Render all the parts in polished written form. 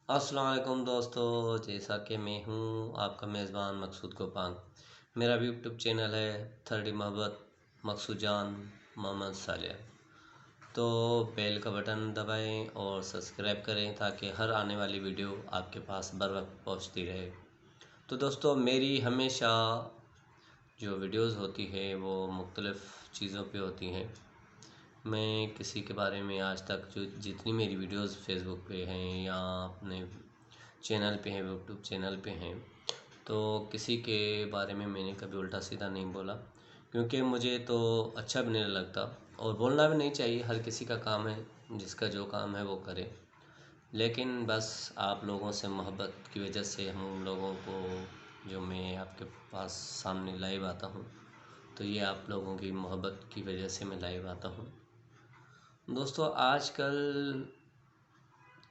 अस्सलाम वालेकुम दोस्तों, जैसा कि मैं हूँ आपका मेज़बान मकसूद कोपान। मेरा भी यूट्यूब चैनल है थर्डी मोहब्बत मकसूद जान मोहम्मद सालिया। तो बेल का बटन दबाएं और सब्सक्राइब करें ताकि हर आने वाली वीडियो आपके पास बर वक्त पहुँचती रहे। तो दोस्तों, मेरी हमेशा जो वीडियोज़ होती है वो मुख्तलिफ़ चीज़ों पे होती हैं। मैं किसी के बारे में आज तक जो जितनी मेरी वीडियोज़ फेसबुक पे हैं या अपने चैनल पे हैं, यूट्यूब चैनल पे हैं, तो किसी के बारे में मैंने कभी उल्टा सीधा नहीं बोला, क्योंकि मुझे तो अच्छा भी नहीं लगता और बोलना भी नहीं चाहिए। हर किसी का काम है, जिसका जो काम है वो करे। लेकिन बस आप लोगों से मोहब्बत की वजह से हम लोगों को, जो मैं आपके पास सामने लाइव आता हूँ, तो ये आप लोगों की मोहब्बत की वजह से मैं लाइव आता हूँ। दोस्तों, आजकल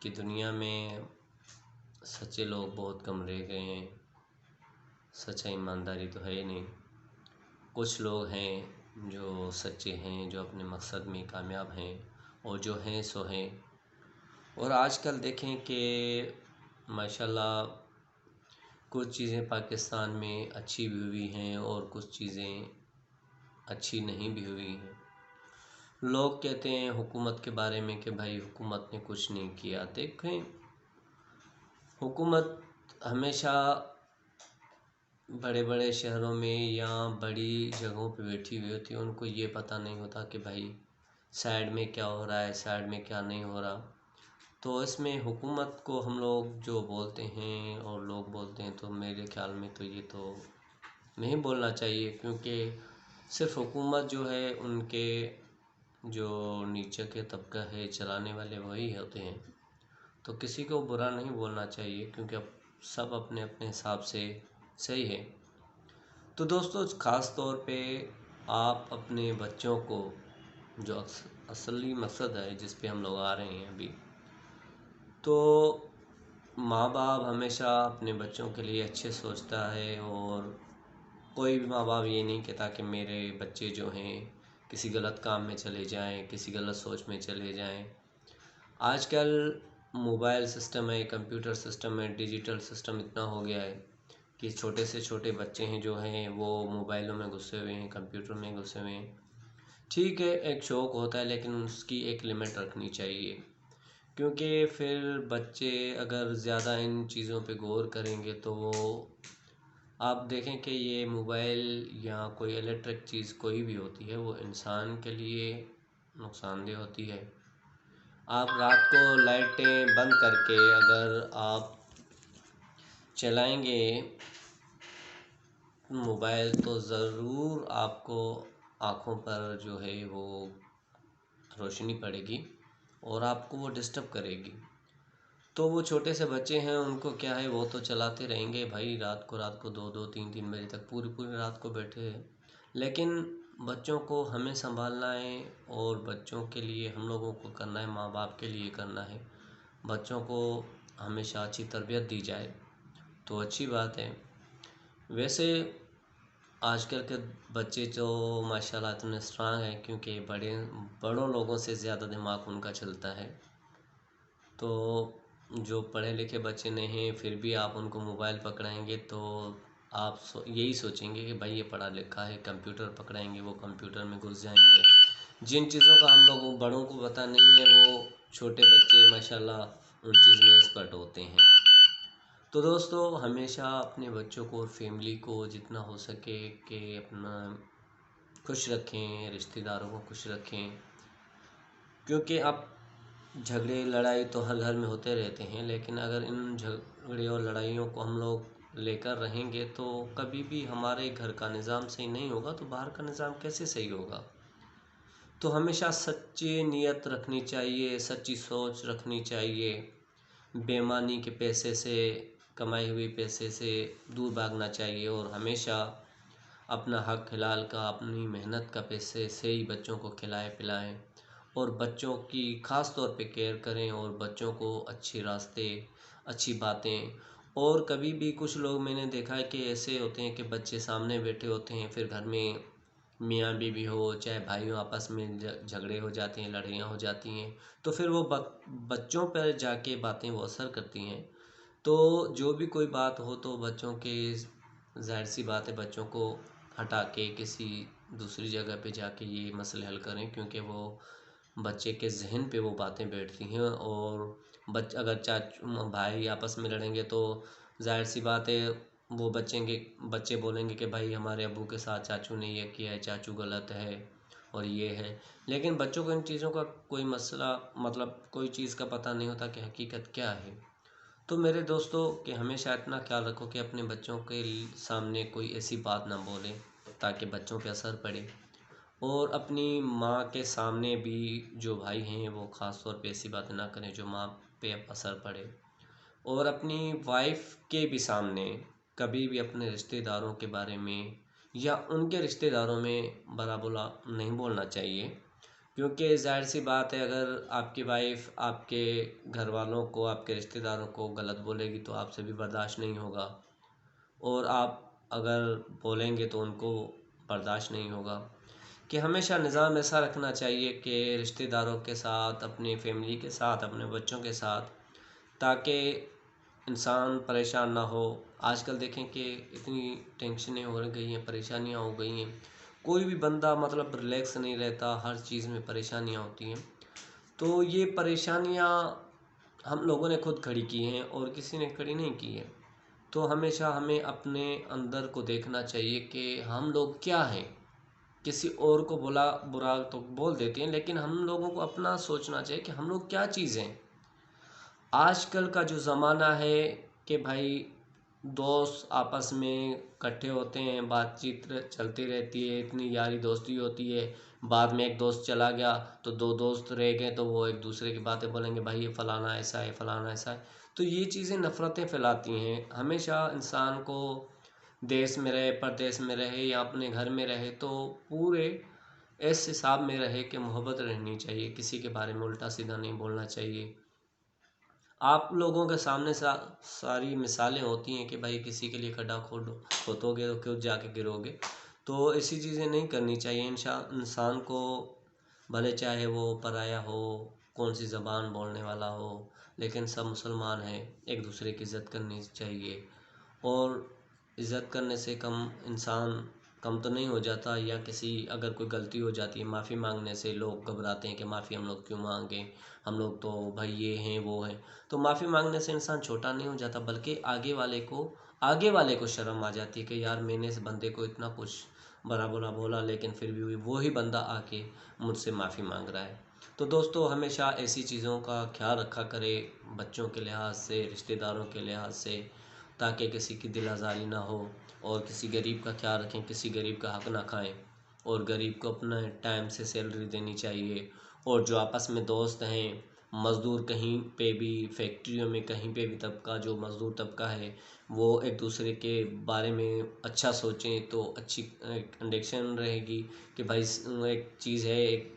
की दुनिया में सच्चे लोग बहुत कम रह गए हैं। सच्चाई ईमानदारी तो है ही नहीं। कुछ लोग हैं जो सच्चे हैं, जो अपने मकसद में कामयाब हैं, और जो हैं सो हैं। और आजकल देखें कि माशाल्लाह कुछ चीज़ें पाकिस्तान में अच्छी भी हुई हैं और कुछ चीज़ें अच्छी नहीं भी हुई हैं। लोग कहते हैं हुकूमत के बारे में कि भाई हुकूमत ने कुछ नहीं किया। देखें, हुकूमत हमेशा बड़े बड़े शहरों में या बड़ी जगहों पे बैठी हुई होती है। उनको ये पता नहीं होता कि भाई साइड में क्या हो रहा है, साइड में क्या नहीं हो रहा। तो इसमें हुकूमत को हम लोग जो बोलते हैं और लोग बोलते हैं, तो मेरे ख्याल में तो ये तो नहीं बोलना चाहिए, क्योंकि सिर्फ हुकूमत जो है उनके जो नीचे के तबका है चलाने वाले वही होते हैं। तो किसी को बुरा नहीं बोलना चाहिए, क्योंकि अब सब अपने अपने हिसाब से सही है। तो दोस्तों, ख़ास तौर पे आप अपने बच्चों को, जो असली मकसद है जिस पे हम लोग आ रहे हैं अभी, तो माँ बाप हमेशा अपने बच्चों के लिए अच्छे सोचता है। और कोई भी माँ बाप ये नहीं कहता कि मेरे बच्चे जो हैं किसी गलत काम में चले जाएं, किसी गलत सोच में चले जाएं। आजकल मोबाइल सिस्टम है, कंप्यूटर सिस्टम है, डिजिटल सिस्टम इतना हो गया है कि छोटे से छोटे बच्चे हैं जो हैं वो मोबाइलों में घुसे हुए हैं, कंप्यूटर में घुसे हुए हैं। ठीक है, एक शौक़ होता है, लेकिन उसकी एक लिमिट रखनी चाहिए, क्योंकि फिर बच्चे अगर ज़्यादा इन चीज़ों पे गौर करेंगे तो वो, आप देखें कि ये मोबाइल या कोई इलेक्ट्रिक चीज़ कोई भी होती है वो इंसान के लिए नुकसानदेह होती है। आप रात को लाइटें बंद करके अगर आप चलाएंगे मोबाइल, तो ज़रूर आपको आँखों पर जो है वो रोशनी पड़ेगी और आपको वो डिस्टर्ब करेगी। तो वो छोटे से बच्चे हैं, उनको क्या है, वो तो चलाते रहेंगे भाई, रात को 2-2 3-3 बजे तक पूरी पूरी रात को बैठे हैं। लेकिन बच्चों को हमें संभालना है और बच्चों के लिए हम लोगों को करना है, माँ बाप के लिए करना है। बच्चों को हमेशा अच्छी तरबियत दी जाए तो अच्छी बात है। वैसे आजकल के बच्चे जो माशाल्लाह इतने स्ट्रांग हैं, क्योंकि बड़ों लोगों से ज़्यादा दिमाग उनका चलता है। तो जो पढ़े लिखे बच्चे नहीं हैं, फिर भी आप उनको मोबाइल पकड़ाएंगे तो आप यही सोचेंगे कि भाई ये पढ़ा लिखा है। कंप्यूटर पकड़ाएंगे, वो कंप्यूटर में घुस जाएंगे। जिन चीज़ों का हम लोगों बड़ों को पता नहीं है, वो छोटे बच्चे माशाल्लाह उन चीज़ में एक्सपर्ट होते हैं। तो दोस्तों, हमेशा अपने बच्चों को और फैमिली को जितना हो सके कि अपना खुश रखें, रिश्तेदारों को खुश रखें, क्योंकि अब झगड़े लड़ाई तो हर घर में होते रहते हैं। लेकिन अगर इन झगड़े और लड़ाइयों को हम लोग लेकर रहेंगे तो कभी भी हमारे घर का निज़ाम सही नहीं होगा, तो बाहर का निज़ाम कैसे सही होगा। तो हमेशा सच्ची नीयत रखनी चाहिए, सच्ची सोच रखनी चाहिए। बेईमानी के पैसे से, कमाई हुई पैसे से दूर भागना चाहिए और हमेशा अपना हक हलाल का, अपनी मेहनत का पैसे से ही बच्चों को खिलाएं पिलाएं और बच्चों की ख़ास तौर पे केयर करें और बच्चों को अच्छे रास्ते, अच्छी बातें। और कभी भी कुछ लोग मैंने देखा है कि ऐसे होते हैं कि बच्चे सामने बैठे होते हैं, फिर घर में मियाँ बीवी हो चाहे भाई हो, आपस में झगड़े हो जाते हैं, लड़ाइयाँ हो जाती हैं, तो फिर वो बच्चों पर जाके बातें वो असर करती हैं। तो जो भी कोई बात हो तो बच्चों के, ज़ाहिर सी बात है, बच्चों को हटा के किसी दूसरी जगह पे जाके ये मसले हल करें, क्योंकि वो बच्चे के ज़हन पे वो बातें बैठती हैं। और अगर भाई आपस में लड़ेंगे तो ज़ाहिर सी बात है, वो बच्चे बोलेंगे कि भाई हमारे अब्बू के साथ चाचू ने ये किया है, चाचू गलत है और ये है। लेकिन बच्चों को इन चीज़ों का कोई मसला, मतलब कोई चीज़ का पता नहीं होता कि हकीकत क्या है। तो मेरे दोस्तों, कि हमेशा इतना ख्याल रखो कि अपने बच्चों के सामने कोई ऐसी बात ना बोलें ताकि बच्चों पे असर पड़े। और अपनी माँ के सामने भी जो भाई हैं वो ख़ास तौर पे ऐसी बातें ना करें जो माँ पे असर पड़े। और अपनी वाइफ के भी सामने कभी भी अपने रिश्तेदारों के बारे में या उनके रिश्तेदारों में बुरा भला नहीं बोलना चाहिए, क्योंकि ज़ाहिर सी बात है, अगर आपकी वाइफ आपके घर वालों को, आपके रिश्तेदारों को गलत बोलेगी तो आपसे भी बर्दाश्त नहीं होगा। और आप अगर बोलेंगे तो उनको बर्दाश्त नहीं होगा। कि हमेशा निज़ाम ऐसा रखना चाहिए कि रिश्तेदारों के साथ, अपनी फैमिली के साथ, अपने बच्चों के साथ, ताकि इंसान परेशान ना हो। आजकल देखें कि इतनी टेंशनें हो गई हैं, परेशानियां हो गई हैं, कोई भी बंदा मतलब रिलैक्स नहीं रहता, हर चीज़ में परेशानियां होती हैं। तो ये परेशानियां हम लोगों ने खुद खड़ी की हैं और किसी ने खड़ी नहीं की है। तो हमेशा हमें अपने अंदर को देखना चाहिए कि हम लोग क्या हैं। किसी और को बुरा तो बोल देते हैं, लेकिन हम लोगों को अपना सोचना चाहिए कि हम लोग क्या चीज़ हैं। आजकल का जो ज़माना है कि भाई दोस्त आपस में इकट्ठे होते हैं, बातचीत चलती रहती है, इतनी यारी दोस्ती होती है। बाद में एक दोस्त चला गया तो दो दोस्त रह गए, तो वो एक दूसरे की बातें बोलेंगे, भाई ये फ़लाना ऐसा है, फ़लाना ऐसा है। तो ये चीज़ें नफ़रतें फैलाती हैं। हमेशा इंसान को देश में रहे, परदेश में रहे या अपने घर में रहे, तो पूरे इस हिसाब में रहे कि मोहब्बत रहनी चाहिए, किसी के बारे में उल्टा सीधा नहीं बोलना चाहिए। आप लोगों के सामने सारी मिसालें होती हैं कि भाई किसी के लिए खड्डा खोदोगे तो खुद जाके गिरोगे। तो ऐसी चीज़ें नहीं करनी चाहिए। इंसान को, भले चाहे वो पराया हो, कौन सी ज़बान बोलने वाला हो, लेकिन सब मुसलमान हैं, एक दूसरे की इज़्ज़त करनी चाहिए। और इज़्ज़त करने से कम इंसान कम तो नहीं हो जाता। या किसी अगर कोई गलती हो जाती है, माफ़ी मांगने से लोग घबराते हैं कि माफ़ी हम लोग क्यों मांगें, हम लोग तो भाई ये हैं वो हैं। तो माफ़ी मांगने से इंसान छोटा नहीं हो जाता, बल्कि आगे वाले को शर्म आ जाती है कि यार मैंने इस बंदे को इतना कुछ बुरा बुरा बोला, लेकिन फिर भी वो ही बंदा आके मुझसे माफ़ी मांग रहा है। तो दोस्तों, हमेशा ऐसी चीज़ों का ख्याल रखा करें, बच्चों के लिहाज से, रिश्तेदारों के लिहाज से, ताकि किसी की दिल आज़ारी ना हो। और किसी गरीब का ख्याल रखें, किसी गरीब का हक ना खाएं। और गरीब को अपना टाइम से सैलरी देनी चाहिए। और जो आपस में दोस्त हैं, मज़दूर कहीं पे भी, फैक्ट्रियों में कहीं पे भी, तबका जो मज़दूर तबका है, वो एक दूसरे के बारे में अच्छा सोचें तो अच्छी कंडीशन रहेगी। कि भाई एक चीज़ है, एक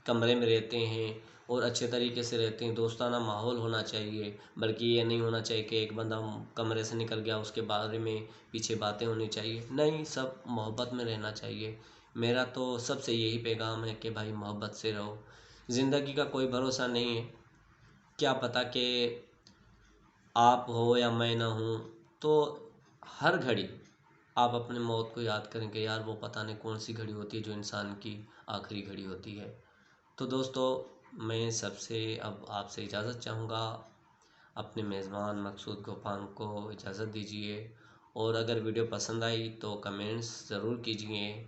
कमरे में रहते हैं और अच्छे तरीके से रहते हैं, दोस्ताना माहौल होना चाहिए। बल्कि ये नहीं होना चाहिए कि एक बंदा कमरे से निकल गया, उसके बारे में पीछे बातें होनी चाहिए। नहीं, सब मोहब्बत में रहना चाहिए। मेरा तो सबसे यही पैगाम है कि भाई मोहब्बत से रहो। ज़िंदगी का कोई भरोसा नहीं है, क्या पता कि आप हो या मैं ना हूँ। तो हर घड़ी आप अपने मौत को याद करें कि यार वो पता नहीं कौन सी घड़ी होती है जो इंसान की आखिरी घड़ी होती है। तो दोस्तों, मैं सबसे अब आपसे इजाज़त चाहूँगा। अपने मेज़बान मकसूद गोपान को इजाज़त दीजिए। और अगर वीडियो पसंद आई तो कमेंट्स ज़रूर कीजिए।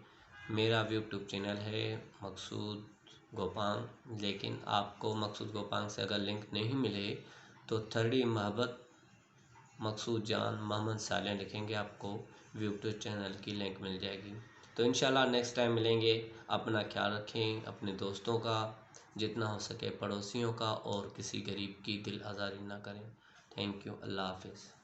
मेरा यूट्यूब चैनल है मकसूद गोपान, लेकिन आपको मकसूद गोपान से अगर लिंक नहीं मिले तो थर्डी मोहब्बत मकसूद जान मोहम्मद सालेह लिखेंगे, आपको यूट्यूब चैनल की लिंक मिल जाएगी। तो इंशाल्लाह नेक्स्ट टाइम मिलेंगे। अपना ख्याल रखें, अपने दोस्तों का, जितना हो सके पड़ोसियों का, और किसी गरीब की दिल आज़ारी ना करें। Thank you. अल्लाह हाफ़िज़।